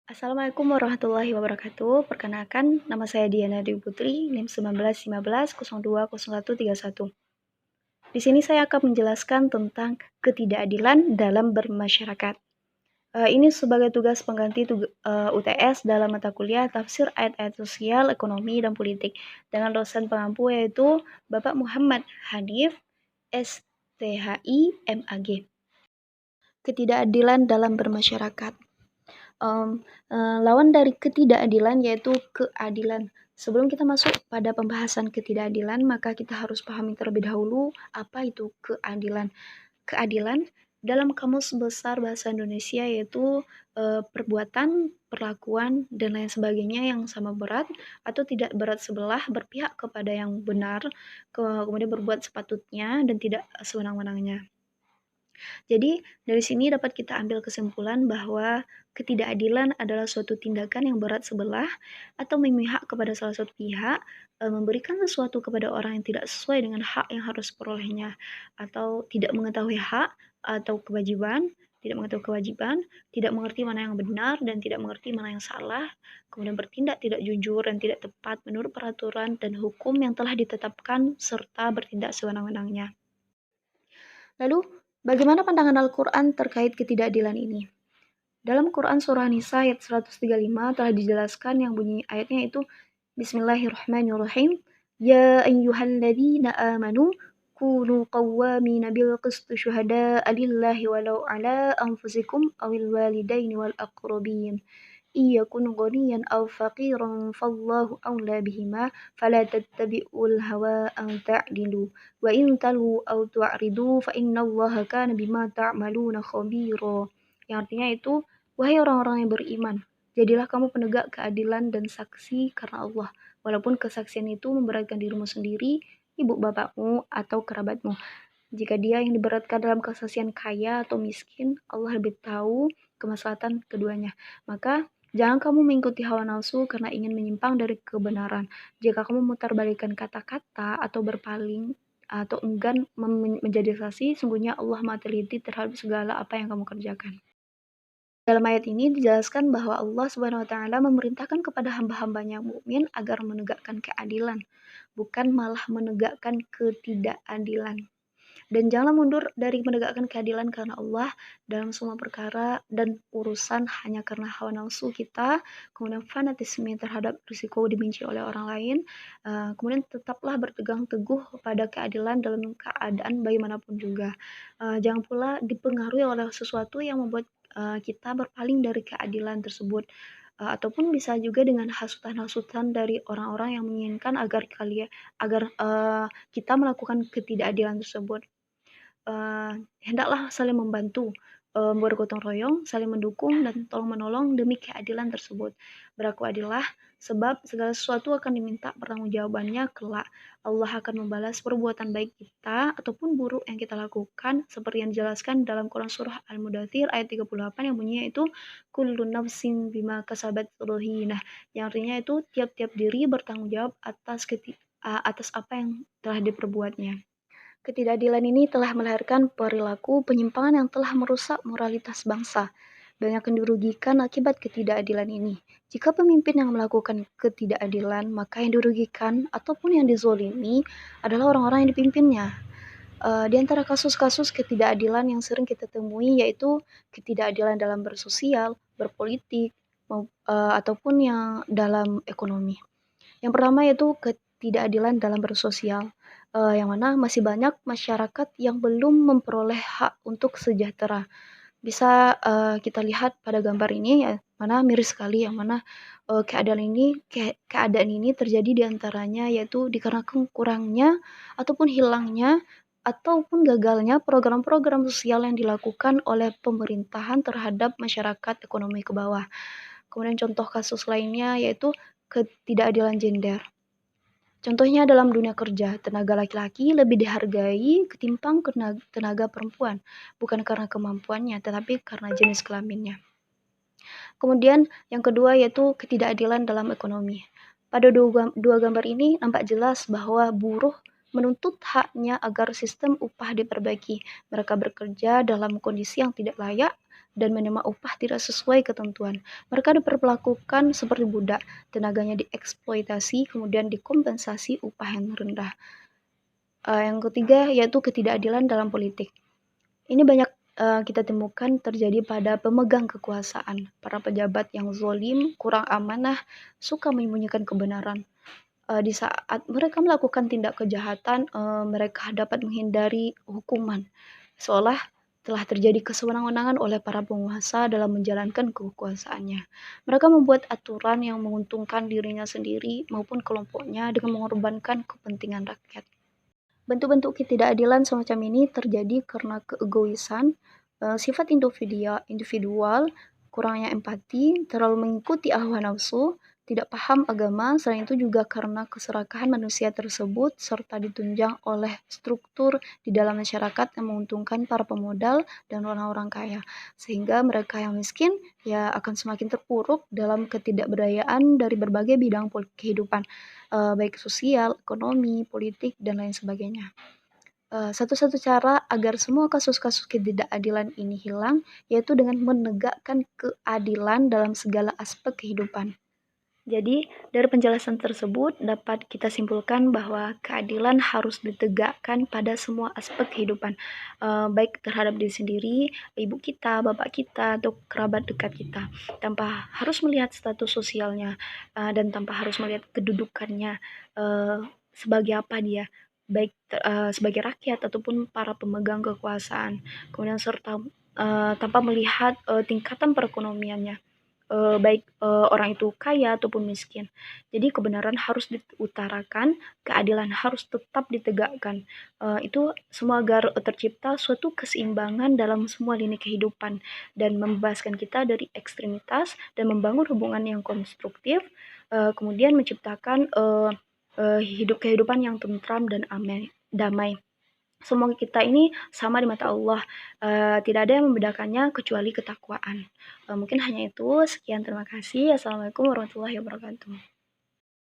Assalamualaikum warahmatullahi wabarakatuh. Perkenalkan, nama saya Diana Dewi Putri, NIM 1915020131. Di sini saya akan menjelaskan tentang ketidakadilan dalam bermasyarakat. Ini sebagai tugas pengganti UTS dalam mata kuliah Tafsir Ayat-Ayat Sosial, Ekonomi, dan Politik dengan dosen pengampu yaitu Bapak Muhammad Hanif, STHI, MAG. Ketidakadilan dalam bermasyarakat. Lawan dari ketidakadilan yaitu keadilan. Sebelum kita masuk pada pembahasan ketidakadilan, maka kita harus pahami terlebih dahulu apa itu keadilan. Keadilan dalam Kamus Besar Bahasa Indonesia yaitu perbuatan, perlakuan, dan lain sebagainya yang sama berat atau tidak berat sebelah, berpihak kepada yang benar, kemudian berbuat sepatutnya dan tidak sewenang-wenangnya. Jadi, dari sini dapat kita ambil kesimpulan bahwa ketidakadilan adalah suatu tindakan yang berat sebelah atau memihak kepada salah satu pihak, memberikan sesuatu kepada orang yang tidak sesuai dengan hak yang harus diperolehnya, atau tidak mengetahui hak atau kewajiban, tidak mengerti mana yang benar dan tidak mengerti mana yang salah, kemudian bertindak tidak jujur dan tidak tepat menurut peraturan dan hukum yang telah ditetapkan serta bertindak sewenang-wenangnya. Lalu, bagaimana pandangan Al-Quran terkait ketidakadilan ini? Dalam Quran Surah Nisa ayat 135 telah dijelaskan yang bunyi ayatnya itu Bismillahirrahmanirrahim. Ya ayyuhalladzina amanu kunu qawwamina bil qist syuhada'a lillahi walau ala anfusikum awil walidaini wal aqrabin. Iyakun ghaniyan aw faqiran fallahu awla bihima fala tattabi'ul hawa an ta'dilu wa in talu aw tu'ridu fa innallaha kana bima ta'maluna khabira. Yang artinya itu, wahai orang-orang yang beriman, jadilah kamu penegak keadilan dan saksi karena Allah, walaupun kesaksian itu memberatkan dirimu sendiri, ibu bapakmu atau kerabatmu. Jika dia yang diberatkan dalam kesaksian kaya atau miskin, Allah lebih tahu kemaslahatan keduanya. Maka jangan kamu mengikuti hawa nafsu karena ingin menyimpang dari kebenaran. Jika kamu memutarbalikkan kata-kata atau berpaling atau enggan menjadi saksi, sungguhnya Allah Maha teliti terhadap segala apa yang kamu kerjakan. Dalam ayat ini dijelaskan bahwa Allah Subhanahu wa taala memerintahkan kepada hamba-hambanya mukmin agar menegakkan keadilan, bukan malah menegakkan ketidakadilan. Dan janganlah mundur dari menegakkan keadilan karena Allah dalam semua perkara dan urusan hanya karena hawa nafsu kita, kemudian fanatisme terhadap risiko dibenci oleh orang lain, kemudian tetaplah berpegang teguh pada keadilan dalam keadaan bagaimanapun juga. Jangan pula dipengaruhi oleh sesuatu yang membuat kita berpaling dari keadilan tersebut. Ataupun bisa juga dengan hasutan-hasutan dari orang-orang yang menginginkan agar kita melakukan ketidakadilan tersebut. Hendaklah saling membantu, bergotong royong, saling mendukung dan tolong menolong demi keadilan tersebut. Berlaku adillah, sebab segala sesuatu akan diminta pertanggungjawabannya kelak. Allah akan membalas perbuatan baik kita ataupun buruk yang kita lakukan, seperti yang dijelaskan dalam Quran Surah Al-Mudathir ayat 38 yang bunyinya itu kullu nafsin bima kasabat rohinah, yang artinya itu tiap-tiap diri bertanggung jawab atas apa yang telah diperbuatnya. Ketidakadilan ini telah melahirkan perilaku penyimpangan yang telah merusak moralitas bangsa. Banyak yang dirugikan akibat ketidakadilan ini. Jika pemimpin yang melakukan ketidakadilan, maka yang dirugikan ataupun yang dizolimi adalah orang-orang yang dipimpinnya. Di antara kasus-kasus ketidakadilan yang sering kita temui yaitu ketidakadilan dalam bersosial, berpolitik, ataupun yang dalam ekonomi. Yang pertama yaitu ketidakadilan dalam bersosial, yang mana masih banyak masyarakat yang belum memperoleh hak untuk sejahtera. Bisa kita lihat pada gambar ini ya, mana miris sekali yang mana keadaan ini terjadi di antaranya yaitu dikarenakan kurangnya ataupun hilangnya ataupun gagalnya program-program sosial yang dilakukan oleh pemerintahan terhadap masyarakat ekonomi ke bawah. Kemudian contoh kasus lainnya yaitu ketidakadilan gender. Contohnya dalam dunia kerja, tenaga laki-laki lebih dihargai ketimbang tenaga perempuan, bukan karena kemampuannya, tetapi karena jenis kelaminnya. Kemudian yang kedua yaitu ketidakadilan dalam ekonomi. Pada dua gambar ini nampak jelas bahwa buruh menuntut haknya agar sistem upah diperbaiki. Mereka bekerja dalam kondisi yang tidak layak, dan menerima upah tidak sesuai ketentuan. Mereka diperlakukan seperti budak, tenaganya dieksploitasi, kemudian dikompensasi upah yang rendah. Yang ketiga yaitu ketidakadilan dalam politik. Ini banyak kita temukan terjadi pada pemegang kekuasaan, para pejabat yang zalim, kurang amanah, suka menyembunyikan kebenaran. Di saat mereka melakukan tindak kejahatan, mereka dapat menghindari hukuman, seolah telah terjadi kesewenang-wenangan oleh para penguasa dalam menjalankan kekuasaannya. Mereka membuat aturan yang menguntungkan dirinya sendiri maupun kelompoknya dengan mengorbankan kepentingan rakyat. Bentuk-bentuk ketidakadilan semacam ini terjadi karena keegoisan, sifat individual, kurangnya empati, terlalu mengikuti hawa nafsu, tidak paham agama, selain itu juga karena keserakahan manusia tersebut serta ditunjang oleh struktur di dalam masyarakat yang menguntungkan para pemodal dan orang-orang kaya. Sehingga mereka yang miskin ya akan semakin terpuruk dalam ketidakberdayaan dari berbagai bidang kehidupan, baik sosial, ekonomi, politik, dan lain sebagainya. Satu-satu cara agar semua kasus-kasus ketidakadilan ini hilang, yaitu dengan menegakkan keadilan dalam segala aspek kehidupan. Jadi, dari penjelasan tersebut dapat kita simpulkan bahwa keadilan harus ditegakkan pada semua aspek kehidupan, baik terhadap diri sendiri, ibu kita, bapak kita, atau kerabat dekat kita, tanpa harus melihat status sosialnya, dan tanpa harus melihat kedudukannya, sebagai apa dia, baik sebagai rakyat ataupun para pemegang kekuasaan, kemudian serta tanpa melihat tingkatan perekonomiannya, baik orang itu kaya ataupun miskin. Jadi kebenaran harus diutarakan, keadilan harus tetap ditegakkan. Itu semua agar tercipta suatu keseimbangan dalam semua lini kehidupan dan membebaskan kita dari ekstremitas dan membangun hubungan yang konstruktif, kemudian menciptakan kehidupan yang tentram dan damai. Semoga kita ini sama di mata Allah, tidak ada yang membedakannya kecuali ketakwaan. Mungkin hanya itu, sekian, terima kasih. Assalamualaikum warahmatullahi wabarakatuh.